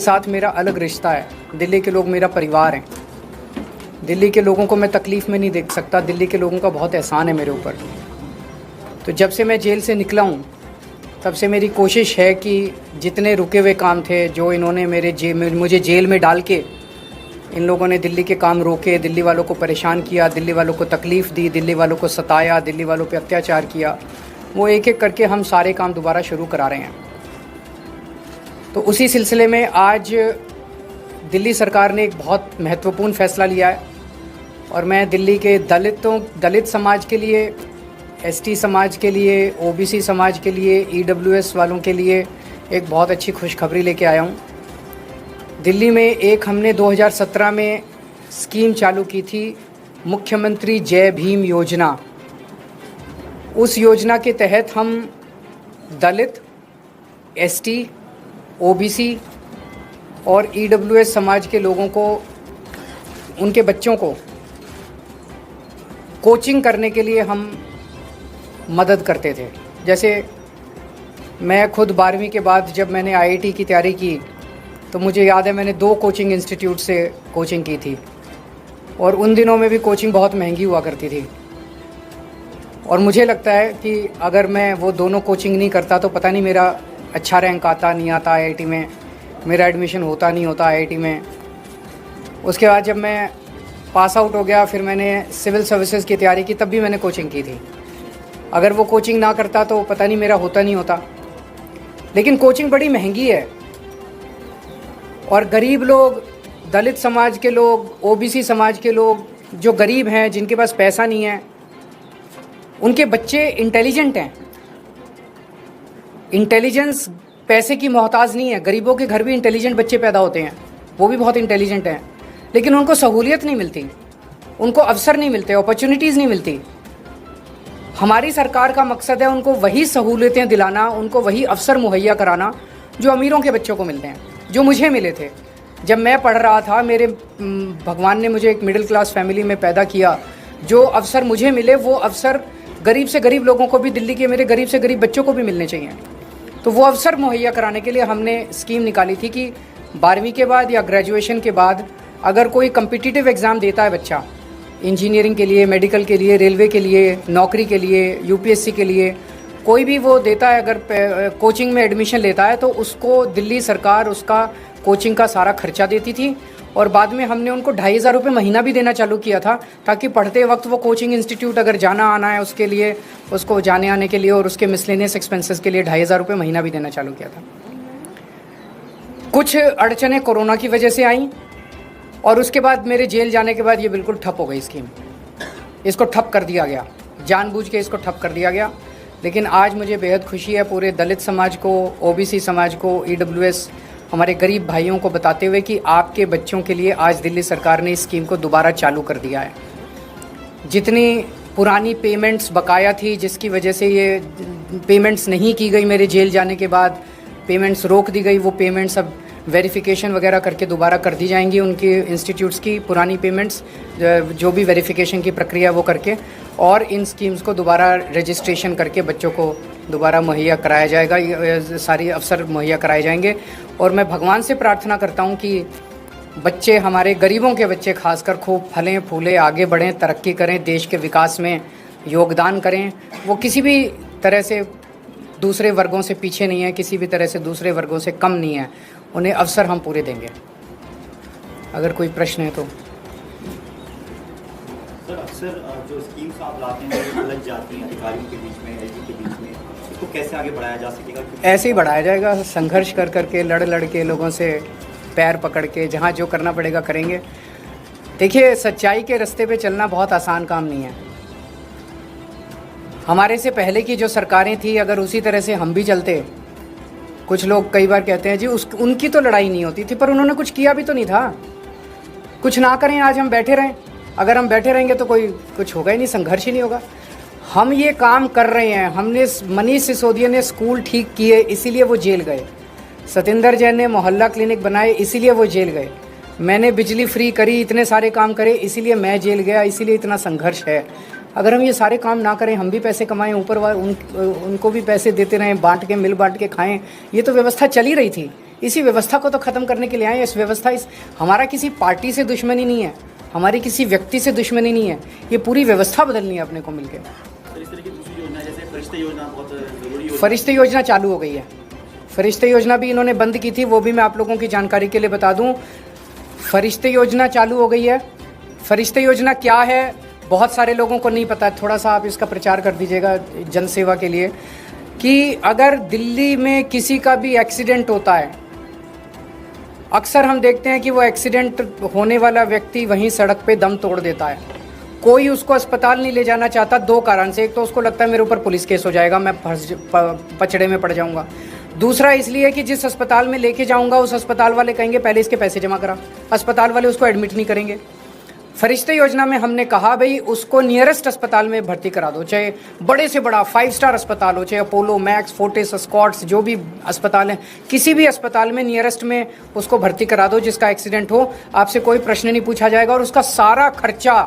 साथ मेरा अलग रिश्ता है। दिल्ली के लोग मेरा परिवार हैं। दिल्ली के लोगों को मैं तकलीफ़ में नहीं देख सकता। दिल्ली के लोगों का बहुत एहसान है मेरे ऊपर। तो जब से मैं जेल से निकला हूँ तब से मेरी कोशिश है कि जितने रुके हुए काम थे, जो इन्होंने मुझे जेल में डाल के इन लोगों ने दिल्ली के काम रोके, दिल्ली वालों को परेशान किया, दिल्ली वालों को तकलीफ़ दी, दिल्ली वालों को सताया, दिल्ली वालों पे अत्याचार किया, वो एक एक करके हम सारे काम दोबारा शुरू करा रहे हैं। तो उसी सिलसिले में आज दिल्ली सरकार ने एक बहुत महत्वपूर्ण फ़ैसला लिया है और मैं दिल्ली के दलित समाज के लिए, एसटी समाज के लिए, ओबीसी समाज के लिए, ईडब्ल्यूएस वालों के लिए एक बहुत अच्छी खुशखबरी लेके आया हूँ। दिल्ली में हमने 2017 में स्कीम चालू की थी, मुख्यमंत्री जय भीम योजना। उस योजना के तहत हम दलित, एसटी, ओबीसी और ईडब्ल्यूएस समाज के लोगों को, उनके बच्चों को कोचिंग करने के लिए हम मदद करते थे। जैसे मैं खुद 12वीं के बाद जब मैंने आईआईटी की तैयारी की तो मुझे याद है मैंने 2 कोचिंग इंस्टीट्यूट से कोचिंग की थी और उन दिनों में भी कोचिंग बहुत महंगी हुआ करती थी। और मुझे लगता है कि अगर मैं वो दोनों कोचिंग नहीं करता तो पता नहीं मेरा अच्छा रैंक आता नहीं आता आईआईटी में, मेरा एडमिशन होता नहीं होता आईआईटी में। उसके बाद जब मैं पास आउट हो गया फिर मैंने सिविल सर्विसेज की तैयारी की, तब भी मैंने कोचिंग की थी। अगर वो कोचिंग ना करता तो पता नहीं मेरा होता नहीं होता। लेकिन कोचिंग बड़ी महंगी है और गरीब लोग, दलित समाज के लोग, ओबीसी समाज के लोग जो गरीब हैं, जिनके पास पैसा नहीं है, उनके बच्चे इंटेलिजेंट हैं। इंटेलिजेंस पैसे की मोहताज नहीं है। गरीबों के घर भी इंटेलिजेंट बच्चे पैदा होते हैं, वो भी बहुत इंटेलिजेंट हैं, लेकिन उनको सहूलियत नहीं मिलती, उनको अवसर नहीं मिलते, अपॉर्चुनिटीज़ नहीं मिलती। हमारी सरकार का मकसद है उनको वही सहूलियतें दिलाना, उनको वही अवसर मुहैया कराना जो अमीरों के बच्चों को मिलते हैं, जो मुझे मिले थे जब मैं पढ़ रहा था। भगवान ने मुझे एक मिडिल क्लास फैमिली में पैदा किया। जो अवसर मुझे मिले वो अवसर गरीब से गरीब लोगों को भी, दिल्ली के मेरे गरीब से गरीब बच्चों को भी मिलने चाहिए। तो वो अवसर मुहैया कराने के लिए हमने स्कीम निकाली थी कि 12वीं के बाद या ग्रेजुएशन के बाद अगर कोई कम्पिटिटिव एग्ज़ाम देता है बच्चा, इंजीनियरिंग के लिए, मेडिकल के लिए, रेलवे के लिए, नौकरी के लिए, यूपीएससी के लिए, कोई भी वो देता है, अगर कोचिंग में एडमिशन लेता है तो उसको दिल्ली सरकार उसका कोचिंग का सारा खर्चा देती थी। और बाद में हमने उनको 2,500 रुपये महीना भी देना चालू किया था, ताकि पढ़ते वक्त वो कोचिंग इंस्टीट्यूट अगर जाना आना है उसके लिए, उसको जाने आने के लिए और उसके मिसलेनियस एक्सपेंसेस के लिए 2,500 रुपये महीना भी देना चालू किया था। कुछ अड़चनें कोरोना की वजह से आई और उसके बाद मेरे जेल जाने के बाद ये बिल्कुल ठप हो गई स्कीम। इसको ठप कर दिया गया, जानबूझ के इसको ठप कर दिया गया। लेकिन आज मुझे बेहद खुशी है पूरे दलित समाज को, ओबीसी समाज को, ईडब्ल्यूएस, हमारे गरीब भाइयों को बताते हुए कि आपके बच्चों के लिए आज दिल्ली सरकार ने इस स्कीम को दोबारा चालू कर दिया है। जितनी पुरानी पेमेंट्स बकाया थी, जिसकी वजह से ये पेमेंट्स नहीं की गई, मेरे जेल जाने के बाद पेमेंट्स रोक दी गई, वो पेमेंट्स अब वेरिफिकेशन वगैरह करके दोबारा कर दी जाएंगी। उनके इंस्टीट्यूट्स की पुरानी पेमेंट्स जो भी वेरिफिकेशन की प्रक्रिया वो करके, और इन स्कीम्स को दोबारा रजिस्ट्रेशन करके बच्चों को दोबारा मुहैया कराया जाएगा, सारी अवसर मुहैया कराए जाएंगे। और मैं भगवान से प्रार्थना करता हूँ कि बच्चे, हमारे गरीबों के बच्चे खासकर, खूब फलें फूलें, आगे बढ़ें, तरक्की करें, देश के विकास में योगदान करें। वो किसी भी तरह से दूसरे वर्गों से पीछे नहीं है, किसी भी तरह से दूसरे वर्गों से कम नहीं है। उन्हें अवसर हम पूरे देंगे। अगर कोई प्रश्न है तो। सर, अक्सर जो स्कीम्स आप लाते हैं उलझ जाती हैं अधिकारियों के बीच में, एलजी के बीच में, इसको कैसे आगे बढ़ाया जा सकेगा? ऐसे ही बढ़ाया जाएगा, संघर्ष कर करके, लड़ के, लोगों से पैर पकड़ के, जहाँ जो करना पड़ेगा करेंगे। देखिए, सच्चाई के रास्ते पे चलना बहुत आसान काम नहीं है। हमारे से पहले की जो सरकारें थी, अगर उसी तरह से हम भी चलते, कुछ लोग कई बार कहते हैं जी उनकी तो लड़ाई नहीं होती थी, पर उन्होंने कुछ किया भी तो नहीं था। कुछ ना करें, आज हम बैठे रहें, अगर हम बैठे रहेंगे तो कुछ होगा ही नहीं, संघर्ष ही नहीं होगा। हम ये काम कर रहे हैं। हमने, मनीष सिसोदिया ने स्कूल ठीक किए इसीलिए वो जेल गए, सतिंदर जैन ने मोहल्ला क्लिनिक बनाए इसीलिए वो जेल गए, मैंने बिजली फ्री करी, इतने सारे काम करे इसीलिए मैं जेल गया, इसीलिए इतना संघर्ष है। अगर हम ये सारे काम ना करें, हम भी पैसे कमाएं, ऊपर वाले उनको भी पैसे देते रहें, बांट के, मिल बांट के खाएं, ये तो व्यवस्था चल ही रही थी। इसी व्यवस्था को तो ख़त्म करने के लिए आए हैं। इस व्यवस्था हमारा किसी पार्टी से दुश्मनी नहीं है, हमारी किसी व्यक्ति से दुश्मनी नहीं है, ये पूरी व्यवस्था बदलनी है अपने को मिलकर। सर, इस तरह की दूसरी योजना जैसे फरिश्ते योजना बहुत जरूरी योजना, फरिश्ते योजना चालू हो गई है। फरिश्ते योजना भी इन्होंने बंद की थी, वो भी मैं आप लोगों की जानकारी के लिए बता दूं। फरिश्ते योजना चालू हो गई है। फरिश्ते योजना क्या है बहुत सारे लोगों को नहीं पता, थोड़ा सा आप इसका प्रचार कर दीजिएगा जनसेवा के लिए, कि अगर दिल्ली में किसी का भी एक्सीडेंट होता है, अक्सर हम देखते हैं कि वो एक्सीडेंट होने वाला व्यक्ति वहीं सड़क पे दम तोड़ देता है। कोई उसको अस्पताल नहीं ले जाना चाहता, दो कारण से। एक तो उसको लगता है मेरे ऊपर पुलिस केस हो जाएगा, मैं पचड़े में पड़ जाऊंगा। दूसरा इसलिए कि जिस अस्पताल में लेके जाऊंगा उस अस्पताल वाले कहेंगे पहले इसके पैसे जमा करा, अस्पताल वाले उसको एडमिट नहीं करेंगे। फरिश्ते योजना में हमने कहा भाई उसको नियरेस्ट अस्पताल में भर्ती करा दो, चाहे बड़े से बड़ा 5 स्टार अस्पताल हो, चाहे अपोलो, मैक्स, फोर्टिस, स्कॉट्स, जो भी अस्पताल हैं, किसी भी अस्पताल में नियरेस्ट में उसको भर्ती करा दो जिसका एक्सीडेंट हो। आपसे कोई प्रश्न नहीं पूछा जाएगा और उसका सारा खर्चा